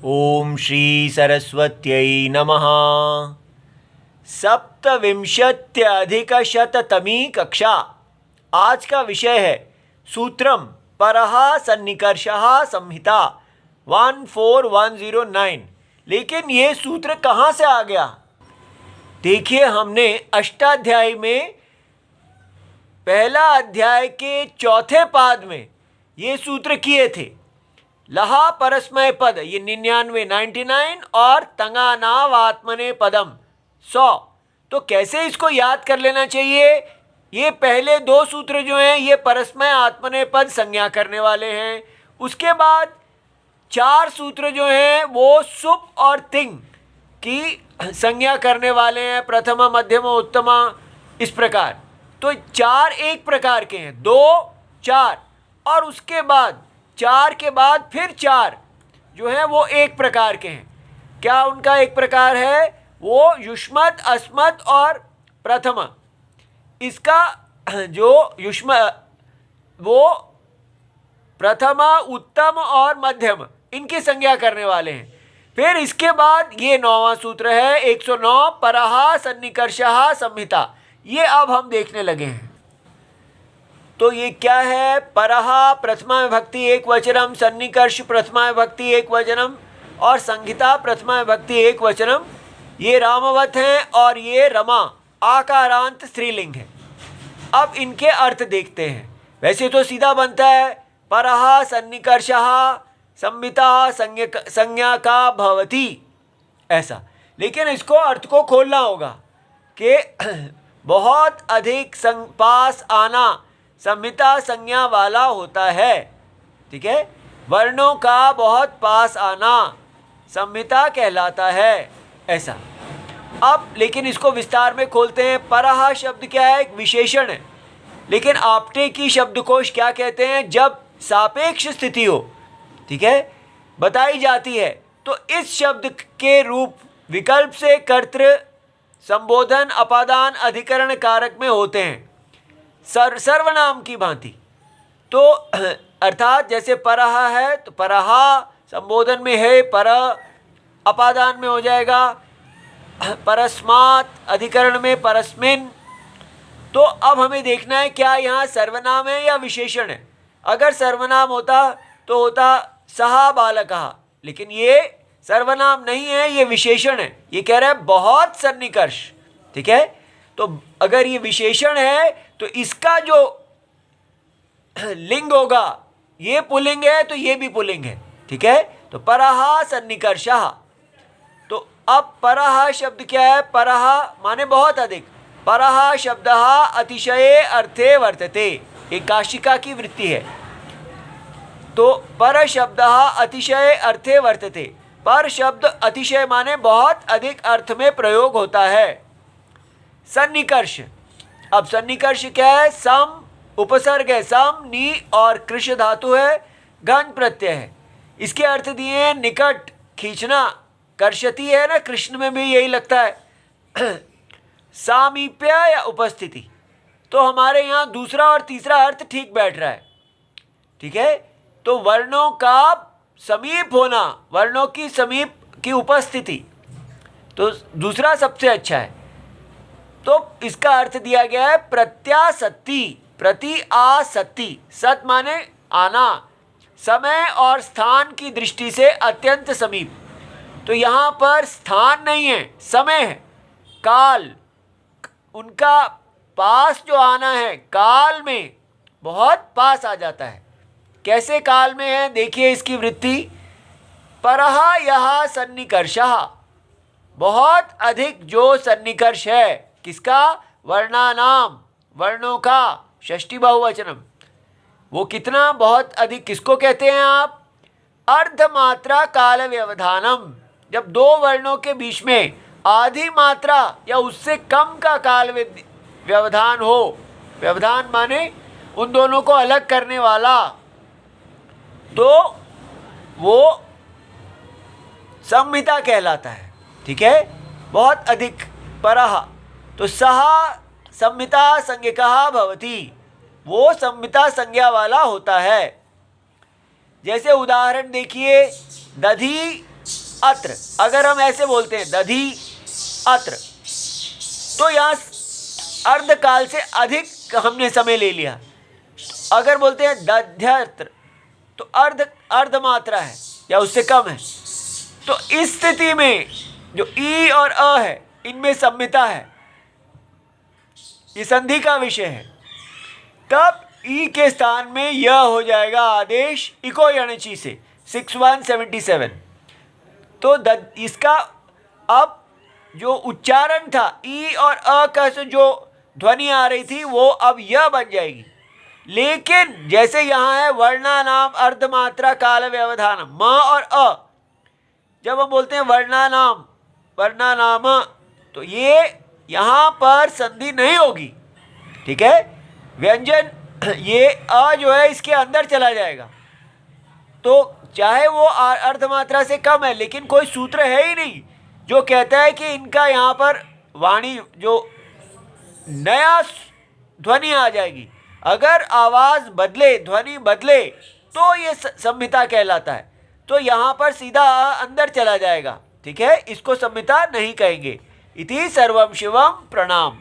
ओम श्री सरस्वत्यै नमः। सप्तविंशत्यधिकशततमी कक्षा। आज का विषय है सूत्रम परः सन्निकर्षः संहिता 14109। लेकिन ये सूत्र कहाँ से आ गया? देखिए, हमने अष्टाध्यायी में पहला अध्याय के चौथे पाद में ये सूत्र किए थे। लहा परस्मय पद ये 99 और तंगानाव आत्मने पदम 100। तो कैसे इसको याद कर लेना चाहिए? ये पहले दो सूत्र जो हैं ये परस्मय आत्मने पद संज्ञा करने वाले हैं। उसके बाद चार सूत्र जो हैं वो सुप और तिंग की संज्ञा करने वाले हैं, प्रथमा मध्यमा उत्तमा, इस प्रकार। तो चार एक प्रकार के हैं, दो चार, और उसके बाद चार के बाद फिर चार जो है वो एक प्रकार के हैं। क्या उनका एक प्रकार है? वो युष्मत, अस्मत और प्रथमा। इसका जो युष्म वो प्रथमा, उत्तम और मध्यम, इनकी संज्ञा करने वाले हैं। फिर इसके बाद ये 9वां सूत्र है 109 परः सन्निकर्षः संहिता। ये अब हम देखने लगे हैं। तो ये क्या है? परः प्रथमा विभक्ति एक वचनम, सन्निकर्ष प्रथमा विभक्ति एक वचनम और संहिता प्रथमा विभक्ति एक वचनम। ये रामवत हैं और ये रमा आकारांत स्त्रीलिंग है। अब इनके अर्थ देखते हैं। वैसे तो सीधा बनता है परः सन्निकर्षः संहिता संज्ञा का भवति, ऐसा। लेकिन इसको अर्थ को खोलना होगा कि बहुत अधिक पास आना संहिता संज्ञा वाला होता है। ठीक है, वर्णों का बहुत पास आना संहिता कहलाता है, ऐसा। अब लेकिन इसको विस्तार में खोलते हैं। परः शब्द क्या है? एक विशेषण है। लेकिन आपटे की शब्दकोश क्या कहते हैं? जब सापेक्ष स्थिति हो, ठीक है, बताई जाती है, तो इस शब्द के रूप विकल्प से कर्तृ संबोधन अपादान अधिकरण कारक में होते हैं, सर्वनाम की भांति। तो अर्थात जैसे परः है तो परः संबोधन में है, पर अपादान में हो जाएगा, परस्मात् अधिकरण में परस्मिन। तो अब हमें देखना है क्या यहाँ सर्वनाम है या विशेषण है। अगर सर्वनाम होता तो होता सहा बालकः, लेकिन ये सर्वनाम नहीं है, ये विशेषण है। ये कह रहा है बहुत सन्निकर्ष। ठीक है, तो अगर ये विशेषण है तो इसका जो लिंग होगा ये पुल्लिंग है, तो ये भी पुल्लिंग है। ठीक है, तो परः सन्निकर्षः। तो अब परः शब्द क्या है? परः माने बहुत अधिक। परः शब्दः अतिशये अर्थे वर्तते, एक काशिका की वृत्ति है। तो पर शब्दः अतिशय अर्थे वर्तते। पर शब्द अतिशय माने बहुत अधिक अर्थ में प्रयोग होता है। सन्निकर्ष। अब सन्निकर्ष क्या है? सम उपसर्ग है, सम नी और कृष धातु है, गण प्रत्यय है। इसके अर्थ दिए हैं निकट, खींचना, कर्षति है ना, कृष्ण में भी यही लगता है। सामीप्य या उपस्थिति। तो हमारे यहाँ दूसरा और तीसरा अर्थ ठीक बैठ रहा है। ठीक है, तो वर्णों का समीप होना, वर्णों की समीप की उपस्थिति, तो दूसरा सबसे अच्छा है। तो इसका अर्थ दिया गया है प्रत्यासत्ति, प्रति आसत्ति। सत माने आना, समय और स्थान की दृष्टि से अत्यंत समीप। तो यहाँ पर स्थान नहीं है, समय है, काल। उनका पास जो आना है, काल में बहुत पास आ जाता है। कैसे काल में है? देखिए इसकी वृत्ति। परः यह सन्निकर्षः, बहुत अधिक जो सन्निकर्ष है, किसका? वर्णानाम, वर्णों का, षष्ठी बहुवचनम। वो कितना बहुत अधिक, किसको कहते हैं आप? अर्धमात्रा काल व्यवधानम। जब दो वर्णों के बीच में आधी मात्रा या उससे कम का काल व्यवधान हो, व्यवधान माने उन दोनों को अलग करने वाला, तो वो संहिता कहलाता है। ठीक है, बहुत अधिक परः। तो सह संहिता संज्ञकः भवति, वो संहिता संज्ञा वाला होता है। जैसे उदाहरण देखिए, दधि अत्र, अगर हम ऐसे बोलते हैं दधि अत्र, तो यहाँ अर्धकाल से अधिक हमने समय ले लिया। अगर बोलते हैं दध्यत्र, तो अर्ध मात्रा है या उससे कम है। तो इस स्थिति में जो ई और अ है, इनमें सम्मिता है, ये संधि का विषय है। तब ई के स्थान में यह हो जाएगा आदेश इको यणचि से 6177। तो इसका अब जो उच्चारण था ई और अ का से जो ध्वनि आ रही थी वो अब यह बन जाएगी। लेकिन जैसे यहाँ है वर्णानाम अर्धमात्रा काल व्यवधानम, म और अ, जब हम बोलते हैं वर्णानाम, तो ये यहाँ पर संधि नहीं होगी, ठीक है। व्यंजन ये अ जो है इसके अंदर चला जाएगा। तो चाहे वो अर्धमात्रा से कम है, लेकिन कोई सूत्र है ही नहीं जो कहता है कि इनका यहाँ पर वाणी जो नया ध्वनि आ जाएगी। अगर आवाज बदले, ध्वनि बदले, तो ये संहिता कहलाता है। तो यहाँ पर सीधा अंदर चला जाएगा, ठीक है। इसको संहिता नहीं कहेंगे। इति सर्वम शिवम प्रणाम।